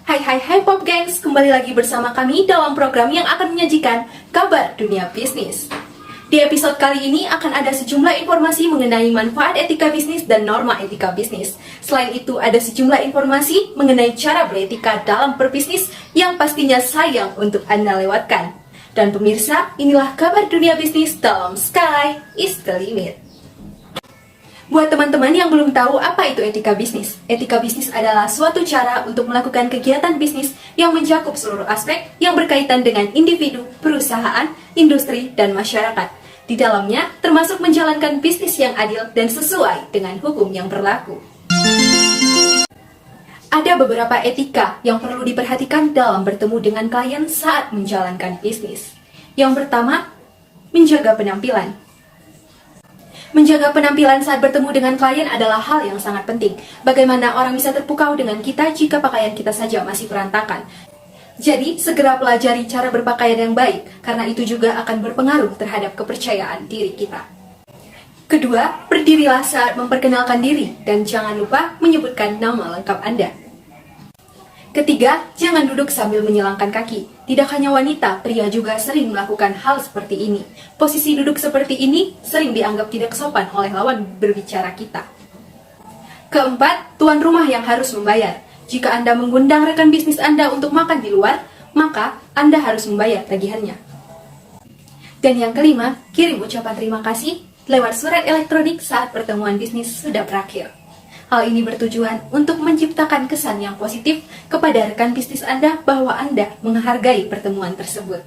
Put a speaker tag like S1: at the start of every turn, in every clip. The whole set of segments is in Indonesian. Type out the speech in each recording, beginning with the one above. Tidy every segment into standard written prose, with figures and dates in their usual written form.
S1: Hai Pop Gengs, kembali lagi bersama kami dalam program yang akan menyajikan kabar dunia bisnis. Di episode kali ini akan ada sejumlah informasi mengenai manfaat etika bisnis dan norma etika bisnis. Selain itu ada sejumlah informasi mengenai cara beretika dalam berbisnis yang pastinya sayang untuk Anda lewatkan. Dan pemirsa, inilah kabar dunia bisnis dalam Sky is the Limit. Buat teman-teman yang belum tahu apa itu etika bisnis adalah suatu cara untuk melakukan kegiatan bisnis yang mencakup seluruh aspek yang berkaitan dengan individu, perusahaan, industri, dan masyarakat. Di dalamnya termasuk menjalankan bisnis yang adil dan sesuai dengan hukum yang berlaku. Ada beberapa etika yang perlu diperhatikan dalam bertemu dengan klien saat menjalankan bisnis. Yang pertama, menjaga penampilan. Menjaga penampilan saat bertemu dengan klien adalah hal yang sangat penting. Bagaimana orang bisa terpukau dengan kita jika pakaian kita saja masih berantakan. Jadi, segera pelajari cara berpakaian yang baik, karena itu juga akan berpengaruh terhadap kepercayaan diri kita. Kedua, berdirilah saat memperkenalkan diri, dan jangan lupa menyebutkan nama lengkap Anda. Ketiga, jangan duduk sambil menyilangkan kaki. Tidak hanya wanita, pria juga sering melakukan hal seperti ini. Posisi duduk seperti ini sering dianggap tidak sopan oleh lawan berbicara kita. Keempat, tuan rumah yang harus membayar. Jika Anda mengundang rekan bisnis Anda untuk makan di luar, maka Anda harus membayar tagihannya. Dan yang kelima, kirim ucapan terima kasih lewat surat elektronik saat pertemuan bisnis sudah berakhir. Hal ini bertujuan untuk menciptakan kesan yang positif kepada rekan bisnis Anda bahwa Anda menghargai pertemuan tersebut.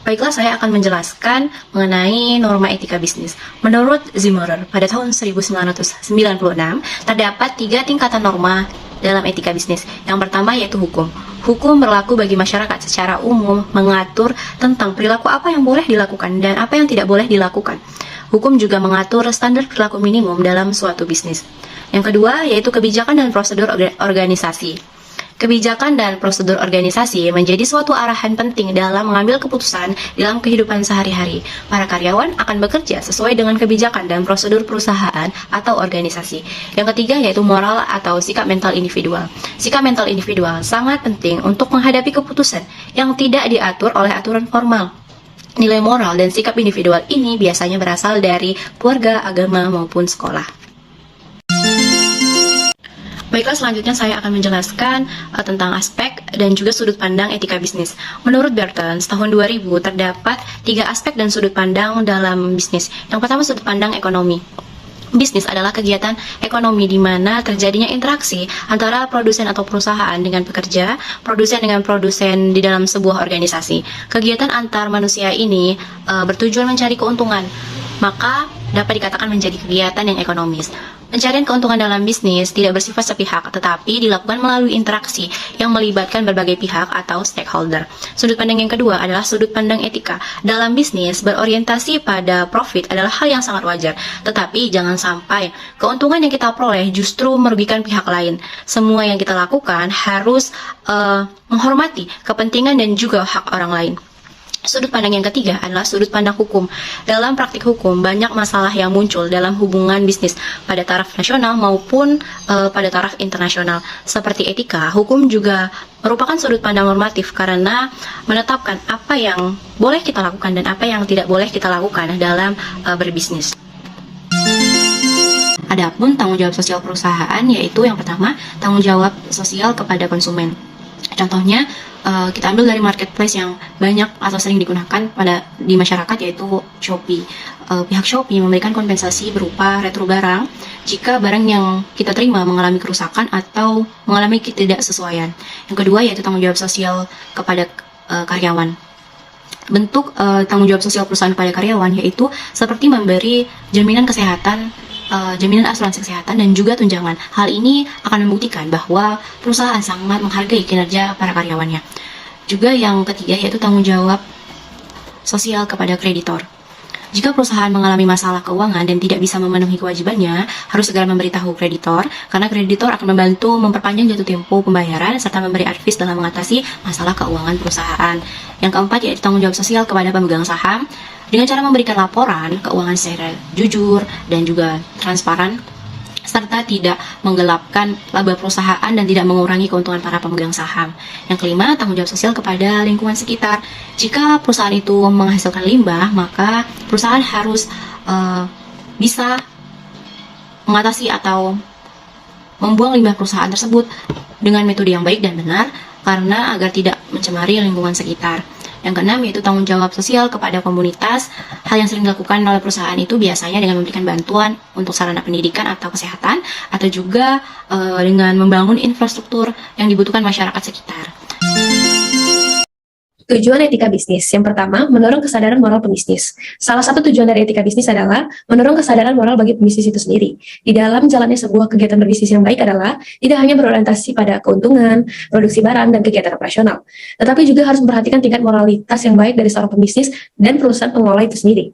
S2: Baiklah, saya akan menjelaskan mengenai norma etika bisnis. Menurut Zimmerer, pada tahun 1996, terdapat 3 tingkatan norma dalam etika bisnis. Yang pertama yaitu hukum. Hukum berlaku bagi masyarakat secara umum, mengatur tentang perilaku apa yang boleh dilakukan dan apa yang tidak boleh dilakukan. Hukum juga mengatur standar perilaku minimum dalam suatu bisnis. Yang kedua yaitu kebijakan dan prosedur organisasi. Kebijakan dan prosedur organisasi menjadi suatu arahan penting dalam mengambil keputusan dalam kehidupan sehari-hari. Para karyawan akan bekerja sesuai dengan kebijakan dan prosedur perusahaan atau organisasi. Yang ketiga yaitu moral atau sikap mental individual. Sikap mental individual sangat penting untuk menghadapi keputusan yang tidak diatur oleh aturan formal. Nilai moral dan sikap individual ini biasanya berasal dari keluarga, agama, maupun sekolah. Baiklah, selanjutnya saya akan menjelaskan tentang aspek dan juga sudut pandang etika bisnis. Menurut Bertens, tahun 2000 terdapat 3 aspek dan sudut pandang dalam bisnis. Yang pertama, sudut pandang ekonomi. Bisnis adalah kegiatan ekonomi di mana terjadinya interaksi antara produsen atau perusahaan dengan pekerja, produsen dengan produsen di dalam sebuah organisasi. Kegiatan antar manusia ini bertujuan mencari keuntungan, maka dapat dikatakan menjadi kegiatan yang ekonomis. Pencarian keuntungan dalam bisnis tidak bersifat sepihak, tetapi dilakukan melalui interaksi yang melibatkan berbagai pihak atau stakeholder. Sudut pandang yang kedua adalah sudut pandang etika. Dalam bisnis, berorientasi pada profit adalah hal yang sangat wajar, tetapi jangan sampai keuntungan yang kita peroleh justru merugikan pihak lain. Semua yang kita lakukan harus menghormati kepentingan dan juga hak orang lain. Sudut pandang yang ketiga adalah sudut pandang hukum. Dalam praktik hukum, banyak masalah yang muncul dalam hubungan bisnis pada taraf nasional maupun pada taraf internasional. Seperti etika, hukum juga merupakan sudut pandang normatif karena menetapkan apa yang boleh kita lakukan dan apa yang tidak boleh kita lakukan dalam berbisnis. Adapun tanggung jawab sosial perusahaan yaitu yang pertama, tanggung jawab sosial kepada konsumen. Contohnya, kita ambil dari marketplace yang banyak atau sering digunakan di masyarakat yaitu Shopee. Pihak Shopee memberikan kompensasi berupa retro barang jika barang yang kita terima mengalami kerusakan atau mengalami ketidaksesuaian. Yang kedua yaitu tanggung jawab sosial kepada karyawan. Bentuk tanggung jawab sosial perusahaan kepada karyawan yaitu seperti memberi jaminan kesehatan, jaminan asuransi kesehatan dan juga tunjangan. Hal ini akan membuktikan bahwa perusahaan sangat menghargai kinerja para karyawannya. Juga yang ketiga yaitu tanggung jawab sosial kepada kreditor. Jika perusahaan mengalami masalah keuangan dan tidak bisa memenuhi kewajibannya, harus segera memberitahu kreditor, karena kreditor akan membantu memperpanjang jatuh tempo pembayaran serta memberi advies dalam mengatasi masalah keuangan perusahaan. Yang keempat yaitu tanggung jawab sosial kepada pemegang saham, dengan cara memberikan laporan keuangan secara jujur dan juga transparan serta tidak menggelapkan laba perusahaan dan tidak mengurangi keuntungan para pemegang saham. Yang kelima, tanggung jawab sosial kepada lingkungan sekitar. Jika perusahaan itu menghasilkan limbah, maka perusahaan harus bisa mengatasi atau membuang limbah perusahaan tersebut dengan metode yang baik dan benar karena agar tidak mencemari lingkungan sekitar. Yang keenam yaitu tanggung jawab sosial kepada komunitas. Hal yang sering dilakukan oleh perusahaan itu biasanya dengan memberikan bantuan untuk sarana pendidikan atau kesehatan, atau juga dengan membangun infrastruktur yang dibutuhkan masyarakat sekitar.
S1: Tujuan etika bisnis. Yang pertama, mendorong kesadaran moral pebisnis. Salah satu tujuan dari etika bisnis adalah mendorong kesadaran moral bagi pebisnis itu sendiri. Di dalam jalannya sebuah kegiatan berbisnis yang baik adalah tidak hanya berorientasi pada keuntungan, produksi barang, dan kegiatan operasional, tetapi juga harus memperhatikan tingkat moralitas yang baik dari seorang pebisnis dan perusahaan pengelola itu sendiri.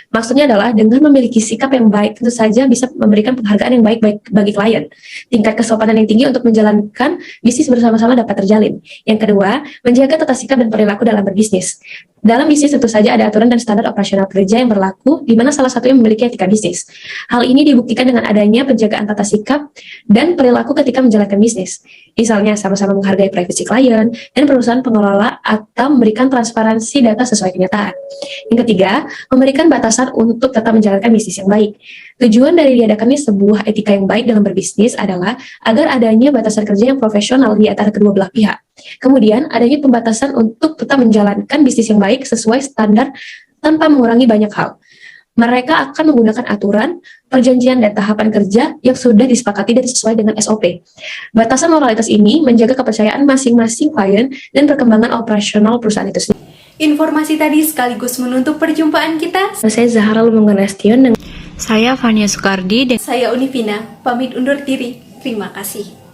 S1: Maksudnya adalah dengan memiliki sikap yang baik tentu saja bisa memberikan penghargaan yang baik bagi klien. Tingkat kesopanan yang tinggi untuk menjalankan bisnis bersama-sama dapat terjalin. Yang kedua, menjaga tata sikap dan perilaku dalam berbisnis. Dalam bisnis tentu saja ada aturan dan standar operasional kerja yang berlaku, di mana salah satunya memiliki etika bisnis. Hal ini dibuktikan dengan adanya penjagaan tata sikap dan perilaku ketika menjalankan bisnis. Misalnya sama-sama menghargai privasi klien dan perusahaan pengelola atau memberikan transparansi data sesuai kenyataan. Yang ketiga, memberikan batasan untuk tetap menjalankan bisnis yang baik. Tujuan dari diadakannya sebuah etika yang baik dalam berbisnis adalah agar adanya batasan kerja yang profesional di antara kedua belah pihak. Kemudian, adanya pembatasan untuk tetap menjalankan bisnis yang baik sesuai standar tanpa mengurangi banyak hal. Mereka akan menggunakan aturan, perjanjian, dan tahapan kerja yang sudah disepakati dan sesuai dengan SOP. Batasan moralitas ini menjaga kepercayaan masing-masing klien dan perkembangan operasional perusahaan itu sendiri. Informasi tadi sekaligus menutup perjumpaan kita. Saya Zahra Lumunganastion dan
S2: Saya Fania Sukardi dan
S1: saya Univina, pamit undur diri. Terima kasih.